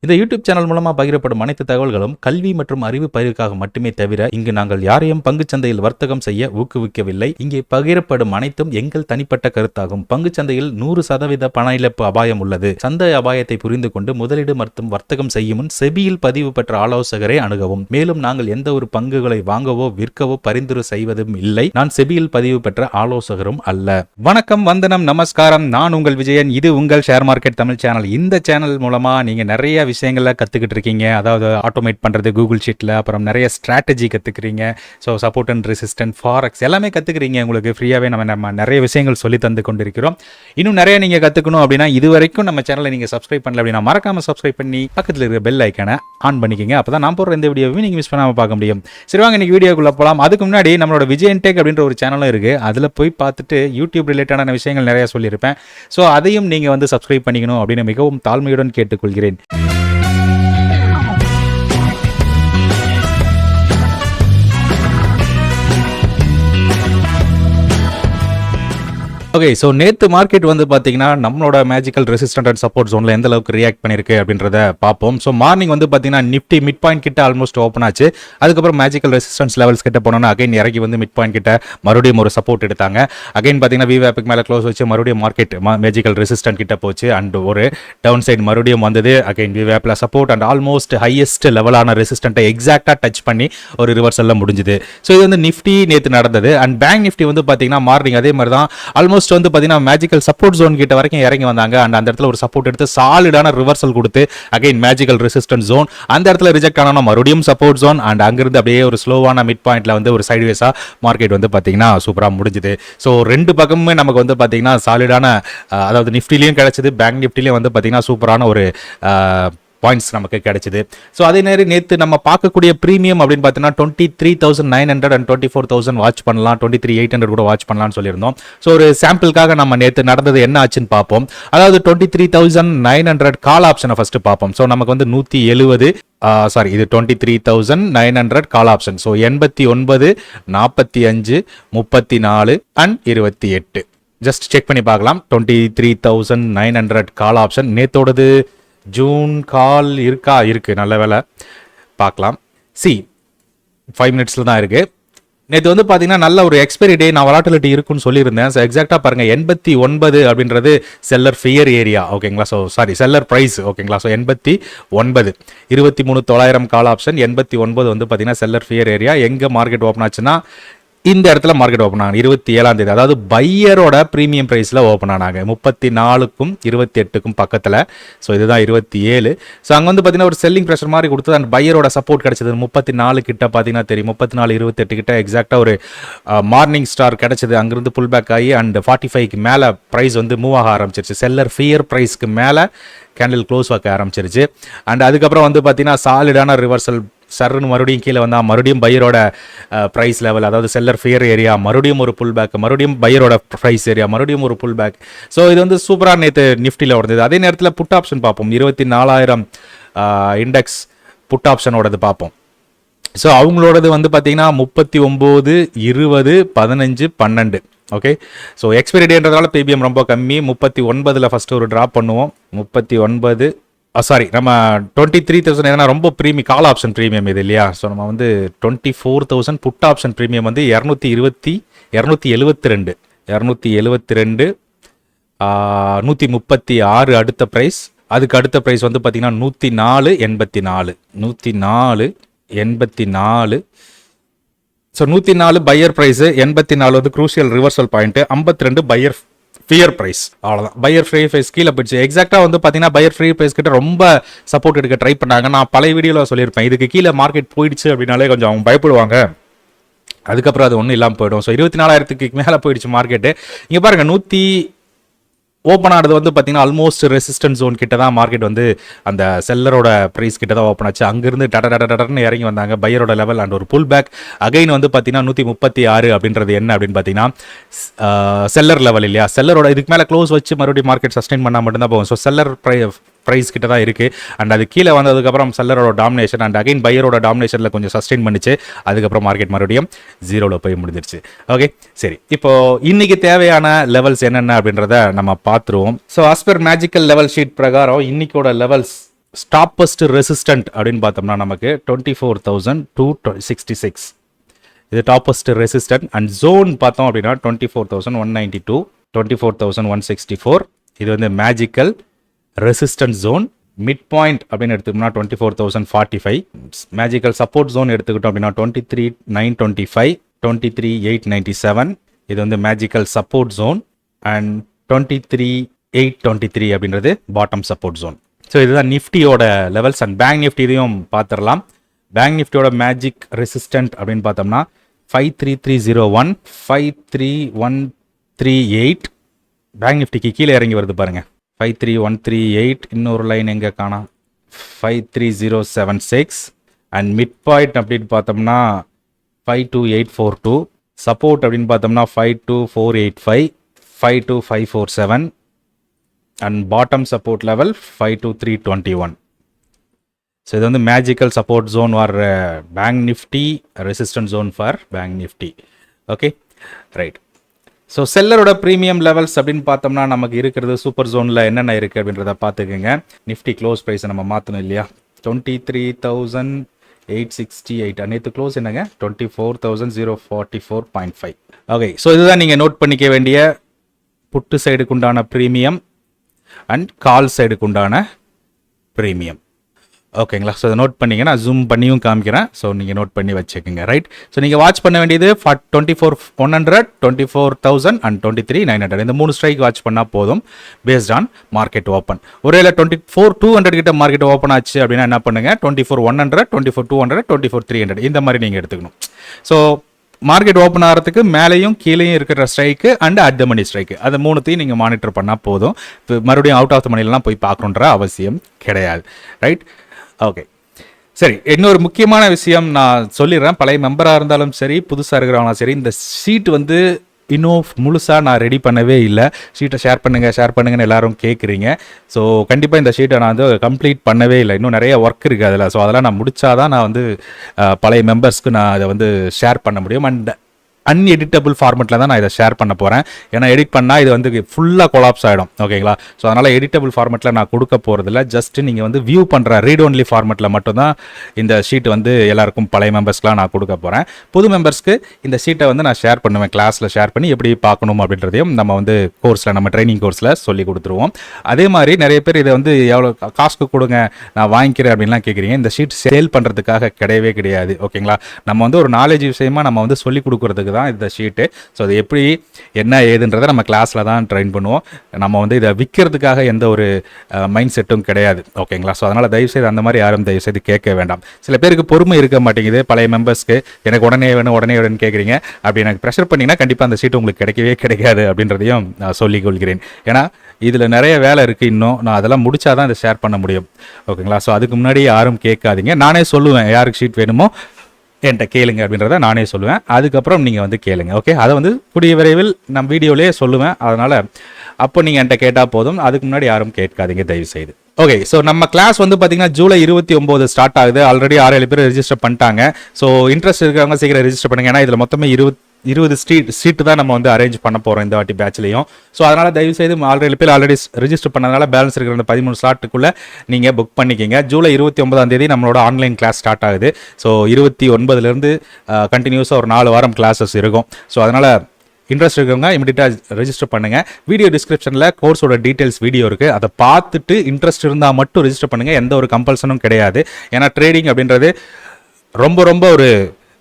இந்த YouTube channel மூலமா பகிரப்படும் அனைத்து தகவல்களும் கல்வி மற்றும் அறிவு பயிர்க்காக மட்டுமே தவிர இங்கு நாங்கள் யாரையும் பங்குச்சந்தையில் வர்த்தகம் செய்ய ஊக்குவிக்கவில்லை. இங்கே பகிரப்படும் அனைத்தும் எங்கள் தனிப்பட்ட கருத்தாகும். பங்குச்சந்தையில் 100% பண இழப்பு அபாயம் உள்ளது. சந்தை அபாயத்தை புரிந்து கொண்டு முதலீடு மற்றும் வர்த்தகம் செய்யும் முன் செபியில் பதிவு பெற்ற ஆலோசகரை அணுகவும். மேலும் நாங்கள் எந்த ஒரு பங்குகளை வாங்கவோ விற்கவோ பரிந்துரை செய்வதும் இல்லை. நான் செபியில் பதிவு பெற்ற ஆலோசகரும் அல்ல. வணக்கம், வந்தனம், நமஸ்காரம். நான் உங்கள் விஜயன். இது உங்கள் ஷேர் மார்க்கெட் தமிழ் சேனல். இந்த சேனல் மூலமா நீங்க நிறைய விஷயங்களை கத்துக்கிட்டு இருக்கீங்க. அதாவது ஆட்டோமேட் பண்றது கூகுள் ஷீட்ல, அப்புறம் நிறைய ஸ்ட்ராட்டஜி கத்துக்கிறீங்க. So support and resistant, forex எல்லாமே கத்துக்கிறீங்க. உங்களுக்கு ஃப்ரீயாவே நம்ம நிறைய விஷயங்கள் சொல்லி தந்து கொண்டிருக்கிறோம். இன்னும் நிறைய நீங்க கத்துக்கணும் அப்படின்னா இது வரைக்கும் நம்ம சேனலை நீங்க சப்ஸ்கிரைப் பண்ணல அப்படின்னா மறக்காம சப்ஸ்கிரைப் பண்ணி பக்கத்தில் இருக்கிற பெல் ஐக்கானை ஆன் பண்ணிக்கங்க. அப்பதான் நான் போடுற இந்த வீடியோவையும் நீங்க மிஸ் பண்ணாம பார்க்க முடியும். சரி, வாங்க இன்னைக்கு வீடியோக்குள்ள போலாம். அதுக்கு முன்னாடி நம்மளோட விஜயன் டெக் அப்படின்ற ஒரு சேனலும் இருக்கு. அதுல போய் பார்த்துட்டு யூடியூப் ரிலேட்டடான விஷயங்கள் நிறைய சொல்லியிருப்பேன். ஸோ அதையும் நீங்க வந்து சப்ஸ்கிரைப் பண்ணிக்கணும் அப்படின்னு மிகவும் தாழ்மையுடன் கேட்டுக்கொள்கிறேன். ஓகே, ஸோ நேற்று மார்க்கெட் வந்து பார்த்தீங்கன்னா நம்மளோட மேஜிக்கல் ரெசிஸ்டன்ட் அண்ட் சப்போர்ட் ஜோனில் எந்த அளவுக்கு ரியாக்ட் பண்ணியிருக்கு அப்படின்றத பார்ப்போம். ஸோ மார்னிங் வந்து பார்த்தீங்கன்னா நிஃப்டி மிட் பாயிண்ட் கிட்ட ஆல்மோஸ்ட் ஓப்பன் ஆச்சு. அதுக்கப்புறம் மேஜிக்கல் ரெசிஸ்டன்ஸ் லெவல்ஸ் கிட்ட போனோன்னா அகைன் இறங்கி வந்து மிட் பாயிண்ட் கிட்ட மறுபடியும் ஒரு சப்போர்ட் எடுத்தாங்க. அகைன் பார்த்தீங்கன்னா விவேப்புக்கு மேலே க்ளோஸ் வச்சு மறுபடியும் மார்க்கெட் மேஜிக்கல் ரெசிஸ்டன்ட் கிட்ட போச்சு. அண்ட் ஒரு டவுன் சைடு மறுபடியும் வந்தது. அகைன் விவேப்பில் சப்போர்ட் அண்ட் ஆல்மோஸ்ட் ஹையஸ்ட் லெவலான ரெசிஸ்டன்ட்டை எக்ஸாக்டாக டச் பண்ணி ஒரு ரிவர்சல் முடிஞ்சுது. ஸோ இது வந்து நிஃப்டி நேற்று நடந்தது. அண்ட் பேங்க் நிஃப்டி வந்து பார்த்தீங்கன்னா மார்னிங் அதே மாதிரி தான் ஆல்மோஸ்ட் வந்து பார்த்தீங்கன்னா மேஜிக்கல் சப்போர்ட் ஜோன் கிட்ட வரைக்கும் இறங்கி வந்தாங்க. அண்ட் அந்த இடத்துல ஒரு சப்போர்ட் எடுத்து சாலிடான ரிவர்சல் கொடுத்து அகைன் மேஜிக்கல் ரெசிஸ்டன்ஸ் ஜோன் அந்த இடத்துல ரிஜெக்ட் ஆனா மறுபடியும் சப்போர்ட் ஜோன் அண்ட் அங்கிருந்து அப்படியே ஒரு ஸ்லோவான மிட் பாயிண்ட்ல வந்து ஒரு சைட்வேஸா மார்க்கெட் வந்து பார்த்தீங்கன்னா சூப்பராக முடிஞ்சுது. ஸோ ரெண்டு பக்கமுமே நமக்கு வந்து பார்த்தீங்கன்னா சாலிடான, அதாவது நிஃப்டிலையும் கிடைச்சது, பேங்க் நிஃப்டிலையும் வந்து பார்த்தீங்கன்னா சூப்பரான ஒரு பாயிண்ட்ஸ் நமக்கு கிடைச்சிது. ஸோ அதே நேரம் நேற்று நம்ம பார்க்கக்கூடிய ப்ரீமியம் அப்படின்னு பார்த்தீங்கன்னா 23,900 and 24,000 வாட்ச் பண்ணலாம், 23,800 கூட வாட்ச் பண்ணலாம்னு சொல்லியிருந்தோம். ஸோ ஒரு சாம்பிளுக்காக நம்ம நேற்று நடந்தது என்ன ஆச்சுன்னு பார்ப்போம். அதாவது 23,900 கால் ஆப்ஷனை ஃபர்ஸ்ட் பார்ப்போம். ஸோ நமக்கு வந்து 170 இது 23,900 call option. So 89, 45, 34 and 28 just check பண்ணி பார்க்கலாம். 23,900 கால் ஆப்ஷன் நேத்தோடது ஜூன் கால் இருக்கு. நல்ல வேலை பார்க்கலாம். 5 மினிட்ஸ்ல தான் இருக்கு. நேற்று வந்து பார்த்தீங்கன்னா நல்ல ஒரு எக்ஸ்பைரி டே, நான் வலாட்டிலிட்டி இருக்குன்னு சொல்லியிருந்தேன். ஸோ எக்ஸாக்டாக பாருங்க 89 அப்படின்றது செல்லர் ஃபியர் ஏரியா. ஓகேங்களா? So seller price. ஓகேங்களா? ஸோ 89 23,900 கால் ஆப்ஷன், 89 வந்து பார்த்தீங்கன்னா செல்லர் ஃபியர் ஏரியா. எங்கே மார்க்கெட் ஓப்பன் ஆச்சுன்னா இந்த இடத்துல மார்க்கெட் ஓப்பன் ஆனாங்க 27ஆம் தேதி. அதாவது பையரோட ப்ரீமியம் ப்ரைஸில் ஓப்பன் ஆனாங்க 34க்கும் 28க்கும் பக்கத்தில். ஸோ இதுதான் 27. ஸோ அங்கே வந்து பார்த்தீங்கன்னா ஒரு செல்லிங் ப்ரெஷர் மாதிரி கொடுத்தது. அண்ட் பையரோட சப்போர்ட் கிடைச்சது 34 கிட்ட பார்த்தீங்கன்னா தெரியும். 34, 28 கிட்ட எக்ஸாக்டாக ஒரு மார்னிங் ஸ்டார் கிடைச்சது. அங்கிருந்து புல் பேக் ஆகி அண்ட் 45க்கு மேலே ப்ரைஸ் வந்து மூவ் ஆக ஆரம்பிச்சிருச்சு. செல்லர் ஃபியர் ப்ரைஸ்க்கு மேலே கேண்டில் க்ளோஸ் வைக்க ஆரம்பிச்சிருச்சு. அண்ட் அதுக்கப்புறம் வந்து பார்த்தீங்கன்னா சாலிடான ரிவர்சல் சர்ன்னு மறுபடியும் கீழே வந்தால் மறுபடியும் பையரோட ப்ரைஸ் லெவல், அதாவது செல்லர் ஃபியர் ஏரியா, மறுபடியும் ஒரு புல் பேக், மறுபடியும் பையரோட ப்ரைஸ் ஏரியா, மறுபடியும் ஒரு புல் பேக். ஸோ இது வந்து சூப்பராக நேற்று நிஃப்டியில் உடனது. அதே நேரத்தில் புட் ஆப்ஷன் பார்ப்போம். 24,000 இண்டெக்ஸ் புட் ஆப்ஷனோடது பார்ப்போம். ஸோ அவங்களோடது வந்து பார்த்தீங்கன்னா 39, 20, 15, 12. ஓகே, ஸோ எக்ஸ்பைரி டேன்றதால பிபிஎம் ரொம்ப கம்மி. 39ல் ஃபர்ஸ்ட் ஒரு ட்ராப் பண்ணுவோம். 39 நம்ம 23,000 எதனா ரொம்ப கால் ஆப்ஷன் ப்ரீமியம் இது இல்லையா? ஸோ நம்ம வந்து 24,000 புட் ஆப்ஷன் ப்ரீமியம் வந்து 272 136 அடுத்த ப்ரைஸ். அதுக்கு அடுத்த ப்ரைஸ் வந்து பார்த்தீங்கன்னா 104.84. ஸோ 104 பையர் ப்ரைஸ், 84 வந்து crucial reversal point, 52 buyer fear price. அவ்வளோதான். பையர் ஃப்ரீ பிரைஸ் கீழே போயிடுச்சு. எக்ஸாக்டாக வந்து பார்த்தீங்கன்னா பையர் ஃப்ரீ பிரைஸ் கிட்ட ரொம்ப சப்போர்ட் எடுக்க ட்ரை பண்ணாங்க. நான் பழைய வீடியோவில் சொல்லியிருப்பேன், இதுக்கு கீழே மார்க்கெட் போயிடுச்சு அப்படின்னாலே கொஞ்சம் அவங்க பயப்படுவாங்க. அதுக்கப்புறம் அது ஒன்றும் இல்லாமல் போயிடும். ஸோ 24,000க்கு மேலே போயிடுச்சு மார்க்கெட்டு. இங்கே பாருங்க, ஓப்பன் ஆனது வந்து பார்த்தீங்கன்னா ஆல்மோஸ்ட் ரெசிஸ்டன்ஸ் ஜோன் கிட்ட தான் மார்க்கெட் வந்து அந்த செல்லரோட ப்ரைஸ் கிட்ட தான் ஓப்பன் ஆச்சு. அங்கிருந்து டடன்னு இறங்கி வந்தாங்க பையரோட லெவல் அண்ட் ஒரு புல் பேக். அகைன் வந்து பார்த்தீங்கன்னா 136 அப்படின்றது என்ன அப்படின்னு பார்த்தீங்கன்னா செல்லர் லெவல் இல்லையா? செல்லரோட இதுக்கு மேலே க்ளோஸ் வச்சு மறுபடியும் மார்க்கெட் சஸ்டெயின் பண்ணால் மட்டும்தான் போகும். ஸோ செல்லர் ப்ரைஸ் கிட்ட தான் இருக்குது. அண்ட் அது கீழே வந்ததுக்கப்புறம் செல்லரோட டாமினேஷன் அண்ட் அகைன் பையரோட டாமினேஷனில் கொஞ்சம் சஸ்டெயின் பண்ணிச்சு. அதுக்கப்புறம் மார்க்கெட் மறுபடியும் 0ல் போய் முடிஞ்சிருச்சு. ஓகே, சரி, இப்போ இன்னைக்கு தேவையான லெவல்ஸ் என்னென்ன அப்படின்றத நம்ம பார்த்துருவோம். So as per magical level sheet பிரகாரம் இன்னைக்கோட லெவல்ஸ் ஸ்டாப்பஸ்ட் ரெசிஸ்டன்ட் அப்படின்னு பார்த்தோம்னா நமக்கு 24,266. இது டாப்பஸ்ட் ரெசிஸ்டன்ட். அண்ட் ஜோன் பார்த்தோம் அப்படின்னா 24,192, 24,164. இது வந்து magical resistant zone. Mid point அப்படின்னு எடுத்துக்கிட்டோம்னா 24,045. மேஜிக்கல் சப்போர்ட் ஜோன் எடுத்துக்கிட்டோம் அப்படின்னா 23,925, 23,897. இது வந்து மேஜிக்கல் சப்போர்ட் ஜோன். அண்ட் 23,823 அப்படின்றது பாட்டம் சப்போர்ட் ஜோன். ஸோ இதுதான் நிஃப்டியோட லெவல்ஸ். அண்ட் பேங்க் நிஃப்டி இதையும் பார்த்துடலாம். பேங்க் நிஃப்டியோட மேஜிக் ரெசிஸ்டன்ட் அப்படின்னு பார்த்தோம்னா 53301, 53138. பேங்க் நிஃப்டிக்கு கீழே இறங்கி வருது பாருங்க, 53138. இன்னொரு லைன் எங்கே காணா, 53076. அண்ட் மிட் பாயிண்ட் அப்படின்னு பார்த்தோம்னா 52842. சப்போர்ட் அப்படின்னு பார்த்தோம்னா 52485, 52547. And bottom support level 52321. So இது வந்து magical support zone for bank Nifty, resistant zone for bank Nifty. Okay, right. So செல்லரோட ப்ரீமியம் லெவல்ஸ் அப்படின்னு பார்த்தோம்னா நமக்கு இருக்கிறது சூப்பர் ஜோனில் என்னென்ன இருக்குது அப்படின்றத பார்த்துக்கோங்க. நிஃப்டி க்ளோஸ் ப்ரைஸை நம்ம மாற்றணும் இல்லையா, 23,868. நேற்று க்ளோஸ் என்னங்க, 24,044.5. ஓகே, ஸோ இதுதான் நீங்கள் நோட் பண்ணிக்க வேண்டிய புட்டு சைடுக்கு உண்டான ப்ரீமியம் அண்ட் கால் சைடுக்கு உண்டான ப்ரீமியம். ஓகேங்களா, ஸோ அதை நோட் பண்ணிங்க. நான் ஜூம் பண்ணியும் காமிக்கிறேன், ஸோ நீங்கள் நோட் பண்ணி வச்சுக்கோங்க. ரைட். ஸோ நீங்கள் வாட்ச் பண்ண வேண்டியது 24,100, 24,000 அண்ட் 23,900. இந்த 3 ஸ்ட்ரைக் வாட்ச் பண்ணால் போதும், பேஸ்ட் ஆன் மார்க்கெட் ஓப்பன். ஒருவேளை 24,200 கிட்ட மார்க்கெட் ஓப்பன் ஆச்சு அப்படின்னா என்ன பண்ணுங்க, 24,100, 24,200, 24,300 இந்த மாதிரி நீங்கள் எடுத்துக்கணும். ஸோ மார்க்கெட் ஓப்பன் ஆகிறதுக்கு மேலேயும் கீழேயும் இருக்கிற strike and at the money strike, அது மூணுத்தையும் நீங்கள் மானிட்டர் பண்ணால் போதும். மறுபடியும் அவுட் ஆஃப் த மணிலாம் போய் பார்க்கணுன்ற அவசியம் கிடையாது. ரைட். ஓகே, சரி. இன்னொரு முக்கியமான விஷயம் நான் சொல்லிடுறேன். பழைய மெம்பராக இருந்தாலும் சரி, புதுசாக இருக்கிறவங்களும் சரி, இந்த ஷீட் வந்து இன்னும் முழுசாக நான் ரெடி பண்ணவே இல்லை. ஷீட்டை ஷேர் பண்ணுங்கன்னு எல்லாரும் கேட்குறீங்க. ஸோ கண்டிப்பாக இந்த ஷீட்டை நான் வந்து கம்ப்ளீட் பண்ணவே இல்லை. இன்னும் நிறைய ஒர்க் இருக்குது அதில். ஸோ அதெல்லாம் நான் முடிச்சாதான் நான் வந்து பழைய மெம்பர்ஸ்க்கு நான் அதை வந்து ஷேர் பண்ண முடியும். அண்ட் அன்எடிட்டபிள் ஃபார்மெட்டில் தான் நான் இதை ஷேர் பண்ண போகிறேன். ஏன்னா எடிட் பண்ணால் இது வந்து ஃபுல்லாக கொலாப்ஸ் ஆகிடும். ஓகேங்களா, ஸோ அதனால் எடிட்டபிள் ஃபார்மெட்டில் நான் கொடுக்க போகிறதில்ல. ஜஸ்ட் நீங்கள் வந்து வியூ பண்ணுற ரீட் ஒன்லி ஃபார்மெட்டில் மட்டும்தான் இந்த ஷீட் வந்து எல்லாருக்கும் பழைய மெம்பர்ஸ்க்குலாம் நான் கொடுக்க போகிறேன். புது மெம்பர்ஸ்க்கு இந்த ஷீட்டை வந்து நான் ஷேர் பண்ணுவேன், கிளாஸில் ஷேர் பண்ணி எப்படி பார்க்கணும் அப்படின்றதையும் நம்ம வந்து கோர்ஸில், நம்ம ட்ரைனிங் கோர்ஸில் சொல்லி கொடுத்துருவோம். அதே மாதிரி நிறைய பேர் இதை வந்து எவ்வளோ காசுக்கு கொடுங்க நான் வாங்கிக்கிறேன் அப்படின்லாம் கேட்குறீங்க. இந்த ஷீட் சேல் பண்ணுறதுக்காக கிடையவே கிடையாது. ஓகேங்களா, நம்ம வந்து ஒரு நாலேஜ் விஷயமா நம்ம வந்து சொல்லி கொடுக்குறதுக்கு தான் இந்த ஷீட்டு. ஸோ அது எப்படி என்ன ஏதுன்றதை நம்ம கிளாஸில் தான் ட்ரெயின் பண்ணுவோம். நம்ம வந்து இதை விற்கிறதுக்காக எந்த ஒரு மைண்ட் செட்டும் கிடையாது. ஓகேங்களா, ஸோ அதனால் தயவுசெய்து அந்த மாதிரி யாரும் தயவுசெய்து கேட்க வேண்டாம். சில பேருக்கு பொறுமை இருக்க மாட்டேங்குது. பழைய மெம்பர்ஸ்க்கு எனக்கு உடனே வேணும்னு கேட்குறீங்க. அப்படி எனக்கு ப்ரெஷர் பண்ணிங்கன்னா கண்டிப்பாக அந்த ஷீட் உங்களுக்கு கிடைக்கவே கிடைக்காது அப்படின்றதையும் நான் சொல்லிக் கொள்கிறேன். ஏன்னா இதில் நிறைய வேலை இருக்குது. இன்னும் நான் அதெல்லாம் முடிச்சாதான் இதை ஷேர் பண்ண முடியும். ஓகேங்களா, ஸோ அதுக்கு முன்னாடி யாரும் கேட்காதீங்க. நானே சொல்லுவேன் யாருக்கு ஷீட் வேணுமோ என்கிட்ட கேளுங்க அப்படின்றத நானே சொல்லுவேன். அதுக்கப்புறம் நீங்கள் வந்து கேளுங்க. ஓகே, அதை வந்து கூடிய விரைவில் நான் வீடியோலேயே சொல்லுவேன். அதனால் அப்போ நீங்கள் என்கிட்ட கேட்டால் போதும். அதுக்கு முன்னாடி யாரும் கேட்காதீங்க தயவு செய்து. ஓகே, ஸோ நம்ம கிளாஸ் வந்து பார்த்தீங்கன்னா ஜூலை 29 ஸ்டார்ட் ஆகுது. ஆல்ரெடி 6-7 பேர் ரெஜிஸ்டர் பண்ணிட்டாங்க. ஸோ இன்ட்ரெஸ்ட் இருக்கிறவங்க சீக்கிரம் ரெஜிஸ்டர் பண்ணுங்க. ஏன்னா இதில் மொத்தமே 20 சீட்டு தான் நம்ம வந்து அரேஞ்ச் பண்ண போகிறோம் இந்த வாட்டி பேட்ச்லையும். ஸோ அதனால் தயவுசெய்து ஆல்ரெடி ரெஜிஸ்டர் பண்ணதுனால பேலன்ஸ் இருக்கிற அந்த 13 ஸ்லாட்டுக்குள்ளே நீங்கள் புக் பண்ணிக்கிங்க. ஜூலை 29 நம்மளோட ஆன்லைன் கிளாஸ் ஸ்டார்ட் ஆகுது. ஸோ 29 கண்டினியூஸாக ஒரு 4 வாரம் கிளாஸஸ் இருக்கும். ஸோ அதனால் இன்ட்ரெஸ்ட் இருக்கவங்க இமிடியேட்டாக ரெஜிஸ்டர் பண்ணுங்கள். வீடியோ டிஸ்கிரிப்ஷனில் கோர்ஸோட டீட்டெயில்ஸ் வீடியோ இருக்குது. அதை பார்த்துட்டு இன்ட்ரெஸ்ட் இருந்தால் மட்டும் ரெஜிஸ்டர் பண்ணுங்கள். எந்த ஒரு கம்பல்சனும் கிடையாது. ஏன்னா ட்ரேடிங் அப்படின்றது ரொம்ப ஒரு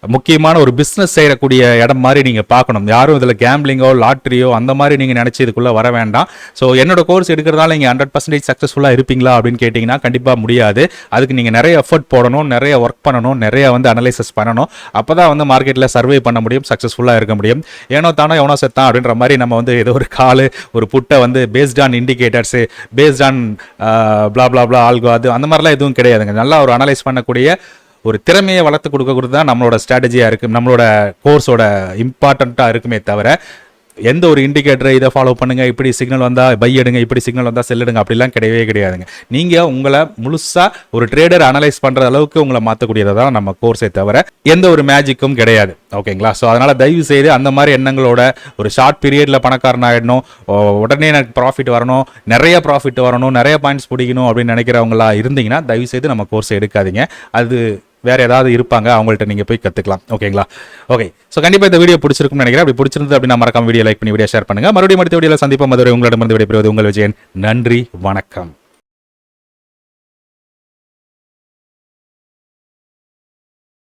முக்கியமான ஒரு பிஸ்னஸ் செய்யக்கூடிய இடம் மாதிரி நீங்கள் பார்க்கணும். யாரும் இதில் கேம்பிளிங்கோ லாட்ரியோ அந்த மாதிரி நீங்கள் நினச்சி இதுக்குள்ளே வர வேண்டாம். ஸோ என்னோட கோர்ஸ் எடுக்கிறதால நீங்கள் 100% சக்ஸஸ்ஃபுல்லாக இருப்பீங்களா அப்படின்னு கேட்டிங்கன்னா கண்டிப்பாக முடியாது. அதுக்கு நீங்கள் நிறைய எஃபர்ட் போடணும், நிறைய ஒர்க் பண்ணணும், நிறைய வந்து அனலைசிஸ் பண்ணணும். அப்போ தான் வந்து மார்க்கெட்டில் சர்வே பண்ண முடியும், சக்ஸஸ்ஃபுல்லாக இருக்க முடியும். ஏனோ தானோ எவனோ செத்தான் அப்படின்ற மாதிரி நம்ம வந்து ஏதோ ஒரு கால் ஒரு புட்டை வந்து based on indicators, based on பிளா ஆல்கோ அது அந்த மாதிரிலாம் எதுவும் கிடையாதுங்க. நல்லா ஒரு அனலைஸ் பண்ணக்கூடிய ஒரு திறமையை வளர்த்து கொடுக்கறது தான் நம்மளோட ஸ்ட்ராட்டஜியாக இருக்குது, நம்மளோட கோர்ஸோட இம்பார்ட்டண்ட்டாக இருக்குமே தவிர எந்த ஒரு இண்டிகேட்டர் இதை ஃபாலோ பண்ணுங்க, இப்படி சிக்னல் வந்தா பை எடுங்க, இப்படி சிக்னல் வந்தா செல் எடுங்க, அப்படிலாம் கிடையவே கிடையாதுங்க. நீங்க உங்களை முழுசா ஒரு ட்ரேடர் அனலைஸ் பண்ற அளவுக்கு உங்களை மாற்றக்கூடியதை தான் நம்ம கோர்ஸே தவிர எந்த ஒரு மேஜிக்கும் கிடையாது. ஓகேங்களா? ஸோ அதனால தயவு செய்து அந்த மாதிரி எண்ணங்களோட ஒரு ஷார்ட் பீரியட்ல பணக்காரன் ஆகிடணும், உடனே எனக்கு ப்ராஃபிட் வரணும், நிறைய ப்ராஃபிட் வரணும், நிறைய பாயிண்ட்ஸ் பிடிக்கணும் அப்படின்னு நினைக்கிறவங்களா இருந்தீங்கன்னா தயவு செய்து நம்ம கோர்ஸை எடுக்காதீங்க. அது வேற ஏதாவது இருப்பாங்க, அவங்கள்ட்ட நீங்க போய் கத்துக்கலாம். ஓகேங்களா? ஓகே, ஸோ கண்டிப்பா இந்த வீடியோ பிடிச்சிருக்கும்னு நினைக்கிறேன். அப்படி பிடிச்சிருந்து அப்படின்னா மறக்காம வீடியோ லைக் பண்ணி வீடியோ ஷேர் பண்ணுங்க. மறுபடியும் அடுத்த வீடியோல சந்திப்போம். அதுவரை உங்களிடமிருந்து விடைபெறுவது உங்கள் விஜயன். நன்றி, வணக்கம்.